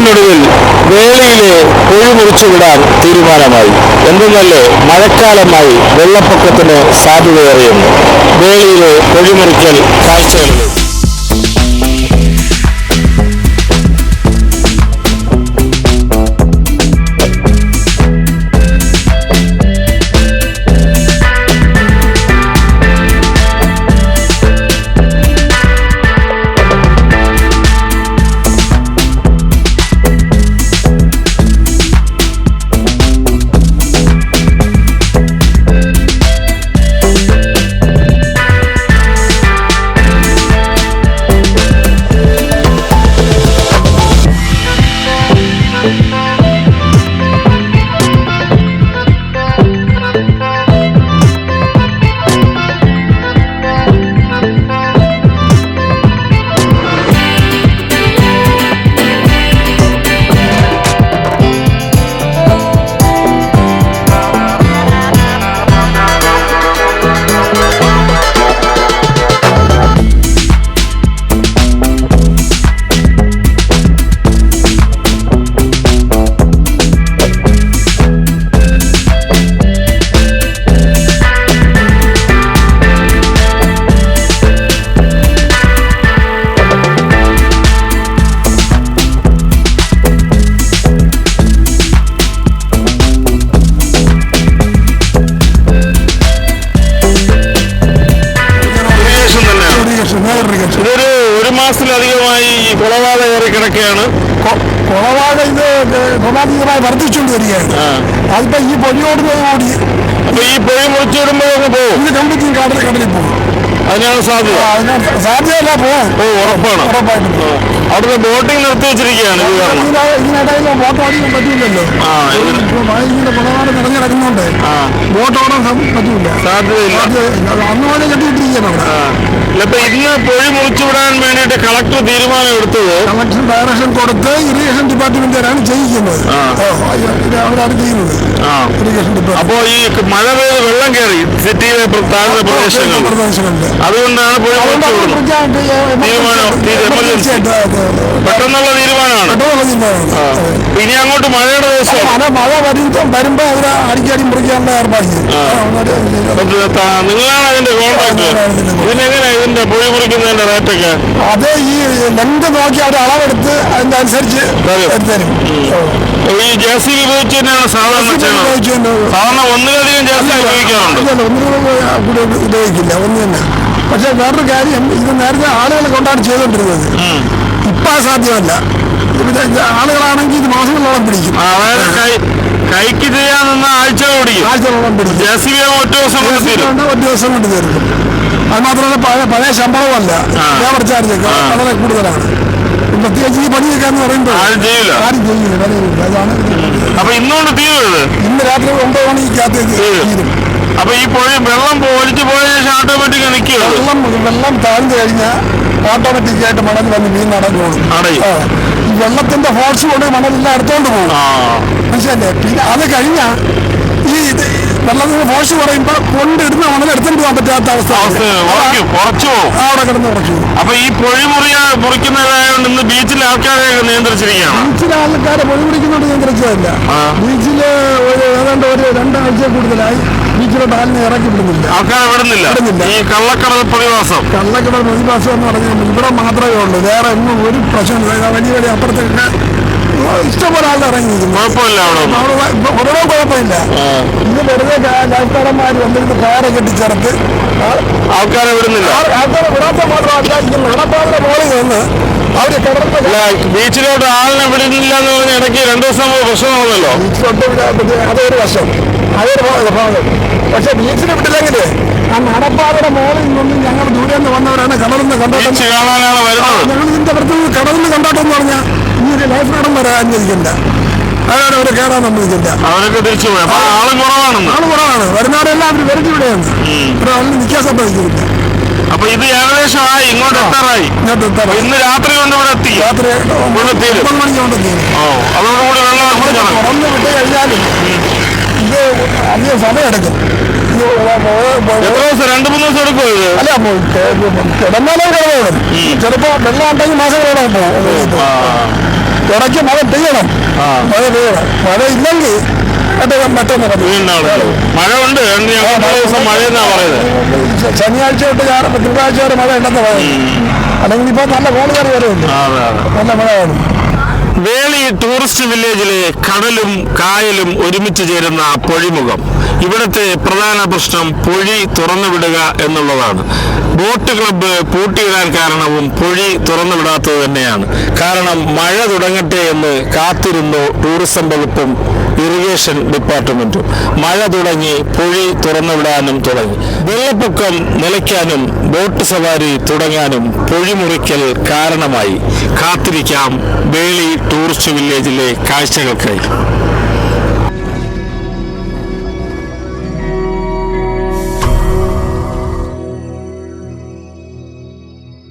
ഇതിനൊടുവിൽ വേളിയിലെ കുഴി മുറിച്ചുവിടാൻ തീരുമാനമായി. എന്തെന്നല്ലേ, മഴക്കാലമായി വെള്ളപ്പൊക്കത്തിന് സാധ്യതയേറെയുണ്ട്. വേളിയിലെ കുഴിമുറിക്കൽ കാഴ്ചകളിൽ മാസത്തിലധികമായി ഈ കുളവാഴ കയറി കിടക്കുകയാണ്. കുളവാഴ ഇത് ക്രമാതീതമായി വർദ്ധിച്ചുകൊണ്ട് വരികയാണ്. അതിപ്പോ ഈ പൊഴിയോടുകൂടി അപ്പൊ ഈ പൊഴി മുറിച്ചു വിടുമ്പോൾ പോകും, ഇത് കംപ്ലീറ്റ് കടലിൽ പോകും. അതിനാണ് സാധ്യത. സാധ്യതയല്ല, പോകും. ഉറപ്പാണ്. ഉറപ്പായിട്ടും അവിടുത്തെ ബോട്ടിംഗ് നിർത്തി വെച്ചിരിക്കുകയാണ്. ഇതിനിടയിൽ ബോട്ട് ഓടിക്കാൻ പറ്റില്ലല്ലോ. ഇതിന്റെ കുളവാഴ നിറഞ്ഞിടക്കുന്നുണ്ട്, ബോട്ട് ഓടാൻ പറ്റൂല, സാധ്യതയില്ല. അന്ന് പോലെ കെട്ടിയിട്ടിരിക്കണം അവിടെ. ഇപ്പൊ ഇന്ന് പൊഴി മുറിച്ചുവിടാൻ വേണ്ടിയിട്ട് കളക്ടർ തീരുമാനം എടുത്തത്, കളക്ടർ ഡയറക്ഷൻ കൊടുത്ത് ഇറിഗേഷൻ ഡിപ്പാർട്ട്മെന്റുകാരാണ് ചെയ്യിക്കുന്നത്, അവരാണ് ചെയ്യുന്നത് ഇറിഗേഷൻ ഡിപ്പാർട്ട്മെന്റ്. അപ്പോ ഈ മഴ പെയ്ത് വെള്ളം കയറി സിറ്റിയിലെ താഴ്ന്ന പ്രദേശങ്ങളിൽ, അതുകൊണ്ടാണ് പൊഴി പെട്ടെന്നുള്ള തീരുമാനമാണ്. ഇനി അങ്ങോട്ട് മഴയുടെ ദിവസം മഴ വരുമ്പോ അവര് അടിക്കടി മുറിക്കാനുള്ള ഏർപ്പാട് നിങ്ങളാണ് അതിന്റെ കോൺട്രാക്ട്. ഇതിനെങ്ങനെ ഇതിന്റെ പൊഴി മുറിക്കുന്നതിന്റെ റേറ്റൊക്കെ? അത് ഈ ലെങ്ത് നോക്കി അവർ അളവെടുത്ത് അതിന്റെ അനുസരിച്ച് തരും. ഈ JCB ഉപയോഗിച്ച് തന്നെയാണ് സാധാരണ സാധാരണ ഒന്നിലധികം JCB ഉപയോഗിക്കാറുണ്ട്. ഉപയോഗിക്കില്ല, ഒന്ന് തന്നെ. പക്ഷെ വേറൊരു കാര്യം, ഇത് നേരത്തെ ആളുകളെ കൊണ്ടാണ് ചെയ്തുകൊണ്ടിരുന്നത്. ഇപ്പൊ സാധ്യമല്ല. ആളുകളാണെങ്കിൽ ഇത് മാസങ്ങളോളം പിടിക്കും. അതായത് കൈക്ക് ചെയ്യാൻ നിന്ന ആഴ്ചകളോളം പിടിക്കും. JCB ഒറ്റ ദിവസം കൊണ്ട് തീർക്കും. അത് മാത്രമല്ല പഴയ ശമ്പളമല്ല, ലേബർ ചാർജ് വളരെ കൂടുതലാണ്. പ്രത്യേകിച്ച് ഈ പണിയൊക്കെ എന്ന് പറയുമ്പോൾ ആരും ചെയ്യില്ല. അതാണ്. അപ്പൊ ഇന്നുകൊണ്ട് തീരുന്നത് ഇന്ന് രാത്രി 9 മണിക്കകത്തേക്ക് തീരും. അപ്പൊ ഈ വെള്ളം ഒലിച്ചു പോയ ശേഷം ഓട്ടോമാറ്റിക് നിൽക്കുക. വെള്ളം താഴ്ന്നു കഴിഞ്ഞാൽ ഓട്ടോമാറ്റിക് ആയിട്ട് മണൽ വന്ന് മീൻ നടന്നോളും. ഈ വെള്ളത്തിന്റെ ഫോഴ്സ് കൊണ്ട് മണലെല്ലാം എടുത്തോണ്ട് പോകും, മനസ്സിലല്ലേ? പിന്നെ അത് കഴിഞ്ഞാൽ ഈ വെള്ളത്തിന് ഫോഴ്സ് കുറയുമ്പോ കൊണ്ടിടുന്ന മണൽ എടുത്തോണ്ട് പോകാൻ പറ്റാത്ത അവസ്ഥ അവിടെ കിടന്ന് കുറച്ചു. അപ്പൊ ഈ പൊഴി മുറിക്കുന്നതായതുകൊണ്ട് ഇന്ന് ബീച്ചിലെ ആൾക്കാരെ നിയന്ത്രിച്ചിരിക്കുകയാണ്. ബീച്ചിലെ ആൾക്കാരെ പൊഴി മുറിക്കുന്നോണ്ട് നിയന്ത്രിച്ചതല്ല. ബീച്ചില് ഏതാണ്ട് ഒരു 2 ആഴ്ച കൂടുതലായി ബീച്ചിലോട്ട് ആലിനെ ഇറക്കി വിടുന്നില്ല, ആൾക്കാരെ വിടുന്നില്ല. ഈ കള്ളക്കടൽ പ്രതിഭാസം എന്ന് പറഞ്ഞാൽ ഇവിടെ മാത്രമേ ഉള്ളൂ, വേറെ ഒന്നും ഒരു പ്രശ്നമില്ല. വലിയ വലിയ അപ്പുറത്തൊക്കെ ഇഷ്ടംപോലെ ആളുടെ ഇറങ്ങി നിൽക്കുന്നു, കുഴപ്പമില്ല. ഒരോ കുഴപ്പമില്ല. ഇത് വെറുതെ ലൈഫ്കാരന്മാർ വന്നിരുന്ന് കയറെ കെട്ടിച്ചേർത്ത് ആൾക്കാരെ വിടുന്നില്ല. ആൾക്കാരെ വിടാത്ത മാത്രമല്ല, ഈ നടപ്പാതിന്റെ മുകളിൽ നിന്ന് അവര് കിടന്ന ബീച്ചിലോട്ട് ആളിനെ വിടുന്നില്ല എന്ന് പറഞ്ഞ ഇടയ്ക്ക് 2 ദിവസം പ്രശ്നമാണല്ലോ. അതൊരു വശം, അതൊരു ഭാഗം. പക്ഷെ ബീച്ചിനെ വിട്ടില്ലെങ്കിലേ ആ നടപ്പാതയുടെ മുകളിൽ നിന്നും ഞങ്ങൾ ദൂരെ നിന്ന് വന്നവരാണ് കടലിന്ന് കണ്ടോട്ടം കാണാനാണ് വരുന്നത്. ഞങ്ങൾ ഇതിന്റെ പ്രത്യേക കടലിന് കണ്ടോട്ടം എന്ന് പറഞ്ഞാൽ ഈ ഒരു ലൈഫ് ഗാർഡൻ വരെ അനുവദിക്കില്ല, അതാണ് അവർ കയറാൻ സമ്മതിക്കില്ല. അവരൊക്കെ തിരിച്ചു പോയി. ആള് കുറവാണ്. വരുന്നവരെല്ലാം അവർ വെറുതെ ഇവിടെയാണ്, ആളിന് നിൽക്കാൻ സമ്മതിക്കില്ല. അപ്പൊ ഇത് ഏകദേശം ഇങ്ങോട്ട് എത്താറായി. ഇന്ന് രാത്രി കൊണ്ട് ഇവിടെ എത്തി. രാത്രി 9 മണിക്ക് കൊണ്ട് തീരും. അതോടുകൂടി വെള്ളം തുറന്ന് വിട്ട് കഴിഞ്ഞാലും ഇത് അധികം സമയമെടുക്കും. എത്ര ദിവസം? 2-3 ദിവസം എടുക്കും ഇത്. അല്ല, കിടന്നാലേ കിടന്നോളും. ചിലപ്പോ വെള്ളം ഉണ്ടെങ്കിൽ മാസങ്ങളോടെ പോകും. ഇടയ്ക്ക് മഴ പെയ്യണം, മഴ പെയ്യണം. മഴ ഇല്ലെങ്കിൽ പെട്ടെന്ന് മഴ ഉണ്ട്. മഴയെന്നാ പറയുന്നത്. ശനിയാഴ്ച തൊട്ട് തിങ്കളാഴ്ച വരെ മഴ ഉണ്ടെന്ന് പറയുന്നത്. അല്ലെങ്കിൽ ഇപ്പൊ നല്ല കോളുകാർ വരെ ഉണ്ട്, നല്ല മഴ കാണും. വേളി ടൂറിസ്റ്റ് വില്ലേജിലെ കടലും കായലും ഒരുമിച്ച് ചേരുന്ന പൊഴിമുഖം. ഇവിടുത്തെ പ്രധാന പ്രശ്നം പൊഴി തുറന്നുവിടുക എന്നുള്ളതാണ്. ബോട്ട് ക്ലബ്ബ് പൂട്ടിയിടാൻ കാരണവും പൊഴി തുറന്നുവിടാത്തത് തന്നെയാണ്. കാരണം മഴ തുടങ്ങട്ടെ എന്ന് കാത്തിരുന്നു ടൂറിസം വകുപ്പും ഇറിഗേഷൻ ഡിപ്പാർട്ട്മെന്റും. മഴ തുടങ്ങി പൊഴി തുറന്നുവിടാനും തുടങ്ങി. വെള്ളപ്പൊക്കം നിലയ്ക്കാനും ബോട്ട് സവാരി തുടങ്ങാനും പൊഴി മുറിക്കൽ കാരണമായി. കാത്തിരിക്കാം വേളി ടൂറിസ്റ്റ് വില്ലേജിലെ കാഴ്ചകൾക്കായി.